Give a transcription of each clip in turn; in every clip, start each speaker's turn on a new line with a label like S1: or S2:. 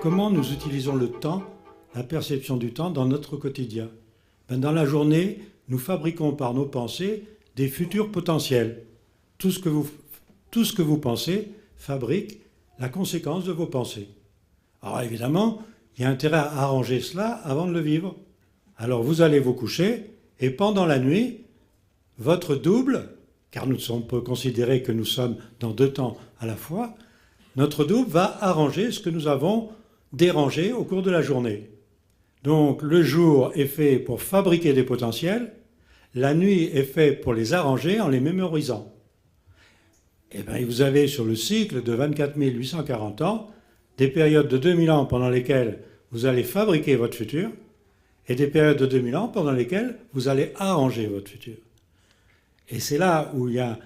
S1: comment nous utilisons le temps, la perception du temps dans notre quotidien? Dans la journée, nous fabriquons par nos pensées des futurs potentiels. Tout ce que vous pensez fabrique la conséquence de vos pensées. Alors évidemment, il y a intérêt à arranger cela avant de le vivre. Alors vous allez vous coucher et pendant la nuit, votre double, car on peut considérer que nous sommes dans deux temps à la fois, notre double va arranger ce que nous avons dérangé au cours de la journée. Donc le jour est fait pour fabriquer des potentiels, la nuit est fait pour les arranger en les mémorisant. Et bien vous avez sur le cycle de 24 840 ans des périodes de 2000 ans pendant lesquelles vous allez fabriquer votre futur et des périodes de 2000 ans pendant lesquelles vous allez arranger votre futur. Et c'est là où il y a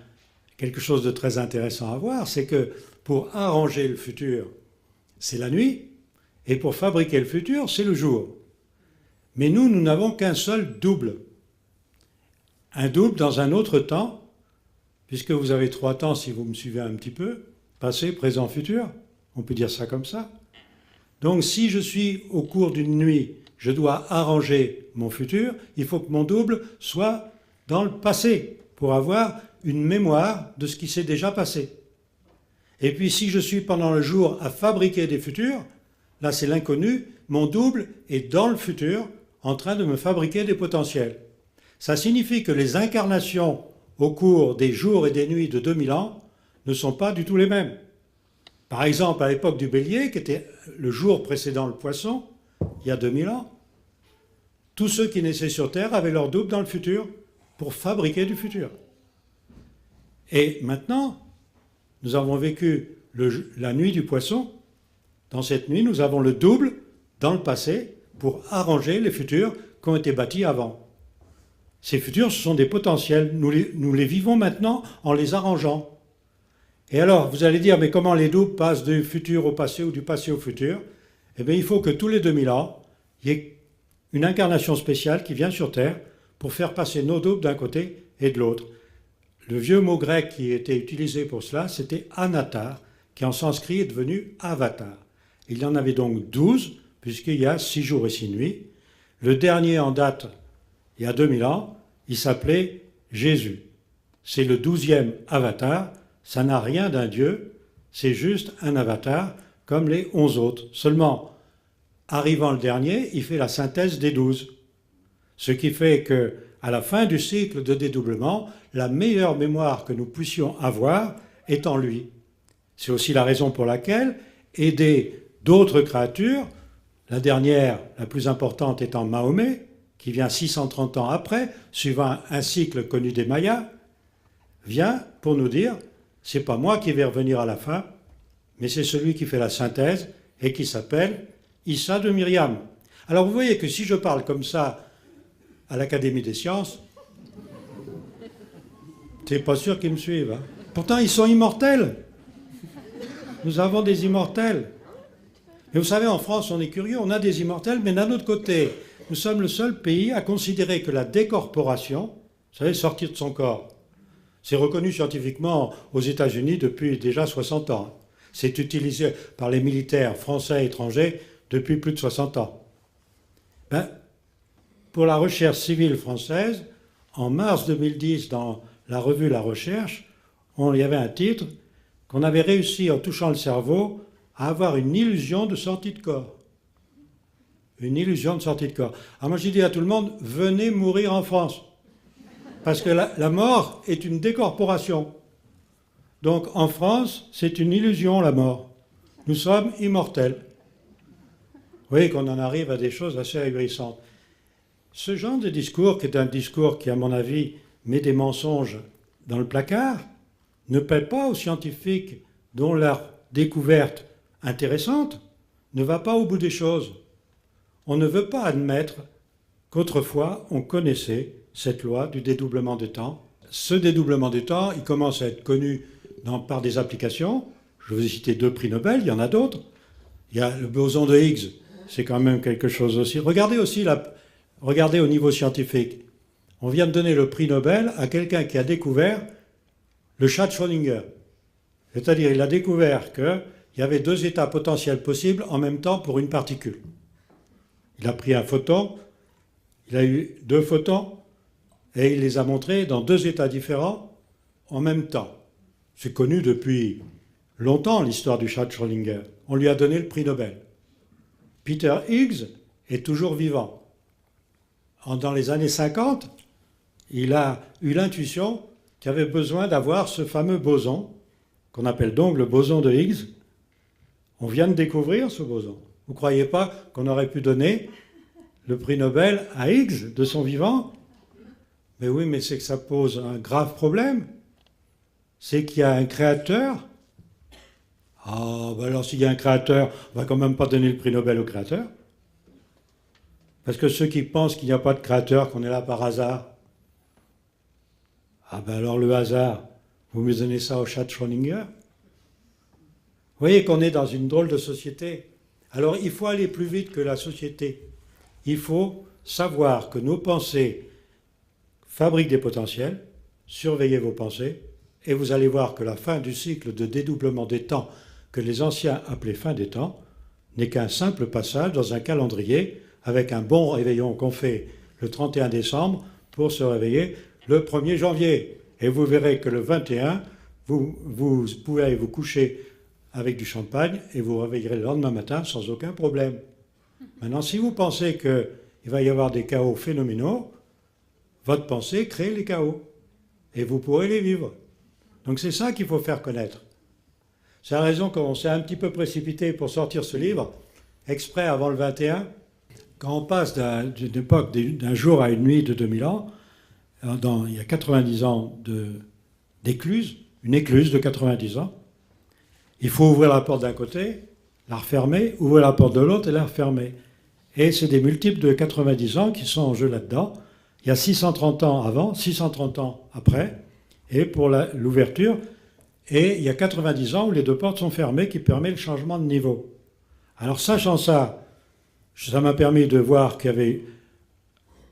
S1: quelque chose de très intéressant à voir, c'est que pour arranger le futur, c'est la nuit, et pour fabriquer le futur, c'est le jour. Mais nous n'avons qu'un seul double. Un double dans un autre temps, puisque vous avez trois temps si vous me suivez un petit peu, passé, présent, futur, on peut dire ça comme ça. Donc si je suis au cours d'une nuit, je dois arranger mon futur, il faut que mon double soit dans le passé, pour avoir une mémoire de ce qui s'est déjà passé. Et puis si je suis pendant le jour à fabriquer des futurs, là c'est l'inconnu, mon double est dans le futur en train de me fabriquer des potentiels. Ça signifie que les incarnations au cours des jours et des nuits de 2000 ans ne sont pas du tout les mêmes. Par exemple, à l'époque du Bélier, qui était le jour précédent le Poisson, il y a 2000 ans, tous ceux qui naissaient sur Terre avaient leur double dans le futur pour fabriquer du futur. Et maintenant, nous avons vécu la nuit du Poisson. Dans cette nuit, nous avons le double dans le passé pour arranger les futurs qui ont été bâtis avant. Ces futurs, ce sont des potentiels. Nous les vivons maintenant en les arrangeant. Et alors, vous allez dire, mais comment les doubles passent du futur au passé ou du passé au futur? Eh bien, il faut que tous les 2000 ans, il y ait une incarnation spéciale qui vient sur Terre pour faire passer nos doubles d'un côté et de l'autre. Le vieux mot grec qui était utilisé pour cela, c'était anatar, qui en sanskrit est devenu avatar. Il y en avait donc 12, puisqu'il y a 6 jours et 6 nuits. Le dernier en date, il y a 2000 ans, il s'appelait Jésus. C'est le 12e avatar, ça n'a rien d'un dieu, c'est juste un avatar, comme les 11 autres. Seulement, arrivant le dernier, il fait la synthèse des 12. Ce qui fait qu'à la fin du cycle de dédoublement, la meilleure mémoire que nous puissions avoir est en lui. C'est aussi la raison pour laquelle aider d'autres créatures, la dernière, la plus importante étant Mahomet, qui vient 630 ans après, suivant un cycle connu des Mayas, vient pour nous dire, c'est pas moi qui vais revenir à la fin, mais c'est celui qui fait la synthèse et qui s'appelle Issa de Myriam. Alors vous voyez que si je parle comme ça à l'Académie des sciences, c'est pas sûr qu'ils me suivent. Hein. Pourtant, ils sont immortels. Nous avons des immortels. Et vous savez, en France, on est curieux, on a des immortels, mais d'un autre côté, nous sommes le seul pays à considérer que la décorporation, vous savez, sortir de son corps, c'est reconnu scientifiquement aux États-Unis depuis déjà 60 ans. C'est utilisé par les militaires français et étrangers depuis plus de 60 ans. Pour la recherche civile française, en mars 2010, dans la revue La Recherche, il y avait un titre qu'on avait réussi, en touchant le cerveau, à avoir une illusion de sortie de corps. Une illusion de sortie de corps. Alors moi, j'ai dit à tout le monde, venez mourir en France. Parce que la mort est une décorporation. Donc en France, c'est une illusion, la mort. Nous sommes immortels. Vous voyez qu'on en arrive à des choses assez ahurissantes. Ce genre de discours, qui est un discours qui, à mon avis, met des mensonges dans le placard, ne plaît pas aux scientifiques dont leur découverte intéressante ne va pas au bout des choses. On ne veut pas admettre qu'autrefois, on connaissait cette loi du dédoublement des temps. Ce dédoublement des temps, il commence à être connu par des applications. Je vous ai cité 2 prix Nobel, il y en a d'autres. Il y a le boson de Higgs, c'est quand même quelque chose aussi. Regardez au niveau scientifique. On vient de donner le prix Nobel à quelqu'un qui a découvert le chat de Schrödinger. C'est-à-dire, il a découvert qu'il il y avait deux états potentiels possibles en même temps pour une particule. Il a pris un photon, il a eu deux photons, et il les a montrés dans deux états différents en même temps. C'est connu depuis longtemps, l'histoire du chat de Schrödinger. On lui a donné le prix Nobel. Peter Higgs est toujours vivant. Dans les années 50, il a eu l'intuition qu'il avait besoin d'avoir ce fameux boson, qu'on appelle donc le boson de Higgs. On vient de découvrir ce boson. Vous ne croyez pas qu'on aurait pu donner le prix Nobel à Higgs de son vivant? Mais oui, mais c'est que ça pose un grave problème. C'est qu'il y a un créateur. Ah, ben alors s'il y a un créateur, on ne va quand même pas donner le prix Nobel au créateur. Parce que ceux qui pensent qu'il n'y a pas de créateur, qu'on est là par hasard, ah ben alors le hasard, vous me donnez ça au chat de Schrödinger? Vous voyez qu'on est dans une drôle de société. Alors il faut aller plus vite que la société. Il faut savoir que nos pensées fabriquent des potentiels, surveillez vos pensées, et vous allez voir que la fin du cycle de dédoublement des temps, que les anciens appelaient fin des temps, n'est qu'un simple passage dans un calendrier avec un bon réveillon qu'on fait le 31 décembre pour se réveiller le 1er janvier. Et vous verrez que le 21, vous pouvez aller vous coucher avec du champagne et vous réveillerez le lendemain matin sans aucun problème. Maintenant, si vous pensez qu'il va y avoir des chaos phénoménaux, votre pensée crée les chaos et vous pourrez les vivre. Donc c'est ça qu'il faut faire connaître. C'est la raison qu'on s'est un petit peu précipité pour sortir ce livre, exprès avant le 21. Quand on passe d'une époque, d'un jour à une nuit de 2000 ans, il y a 90 ans d'écluse, une écluse de 90 ans, il faut ouvrir la porte d'un côté, la refermer, ouvrir la porte de l'autre et la refermer. Et c'est des multiples de 90 ans qui sont en jeu là-dedans. Il y a 630 ans avant, 630 ans après, et pour l'ouverture, et il y a 90 ans où les deux portes sont fermées qui permet le changement de niveau. Alors sachant ça, ça m'a permis de voir qu'il y avait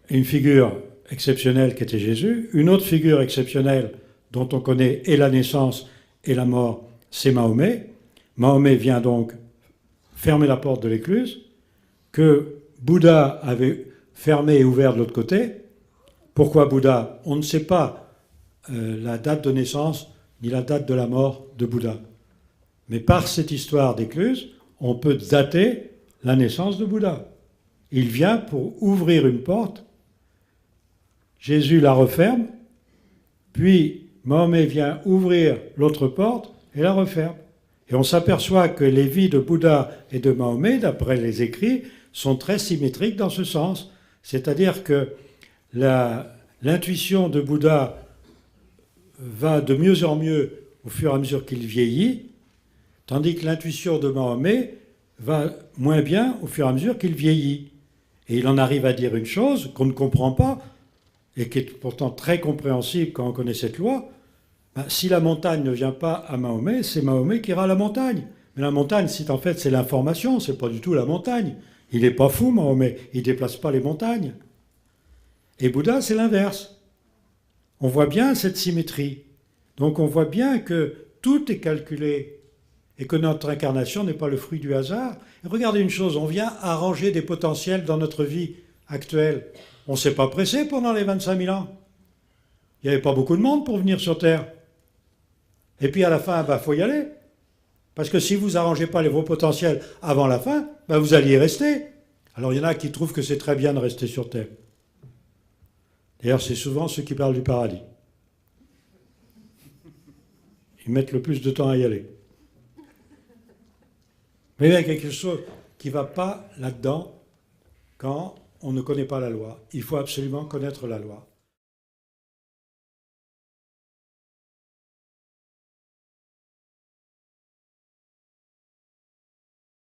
S1: une figure exceptionnelle qui était Jésus, une autre figure exceptionnelle dont on connaît et la naissance et la mort, c'est Mahomet. Mahomet vient donc fermer la porte de l'écluse, que Bouddha avait fermé et ouvert de l'autre côté. Pourquoi Bouddha? On ne sait pas la date de naissance ni la date de la mort de Bouddha. Mais par cette histoire d'écluse, on peut dater la naissance de Bouddha. Il vient pour ouvrir une porte, Jésus la referme, puis Mahomet vient ouvrir l'autre porte et la referme. Et on s'aperçoit que les vies de Bouddha et de Mahomet, d'après les écrits, sont très symétriques dans ce sens. C'est-à-dire que l'intuition de Bouddha va de mieux en mieux au fur et à mesure qu'il vieillit, tandis que l'intuition de Mahomet va moins bien au fur et à mesure qu'il vieillit. Et il en arrive à dire une chose qu'on ne comprend pas, et qui est pourtant très compréhensible quand on connaît cette loi. Si la montagne ne vient pas à Mahomet, c'est Mahomet qui ira à la montagne. Mais la montagne, en fait, c'est l'information, c'est pas du tout la montagne. Il n'est pas fou, Mahomet, il ne déplace pas les montagnes. Et Bouddha, c'est l'inverse. On voit bien cette symétrie. Donc on voit bien que tout est calculé et que notre incarnation n'est pas le fruit du hasard. Et regardez une chose, on vient arranger des potentiels dans notre vie actuelle. On ne s'est pas pressé pendant les 25 000 ans. Il n'y avait pas beaucoup de monde pour venir sur Terre. Et puis à la fin, faut y aller. Parce que si vous n'arrangez pas vos potentiels avant la fin, vous alliez y rester. Alors il y en a qui trouvent que c'est très bien de rester sur Terre. D'ailleurs, c'est souvent ceux qui parlent du paradis. Ils mettent le plus de temps à y aller. Mais il y a quelque chose qui ne va pas là-dedans quand on ne connaît pas la loi. Il faut absolument connaître la loi.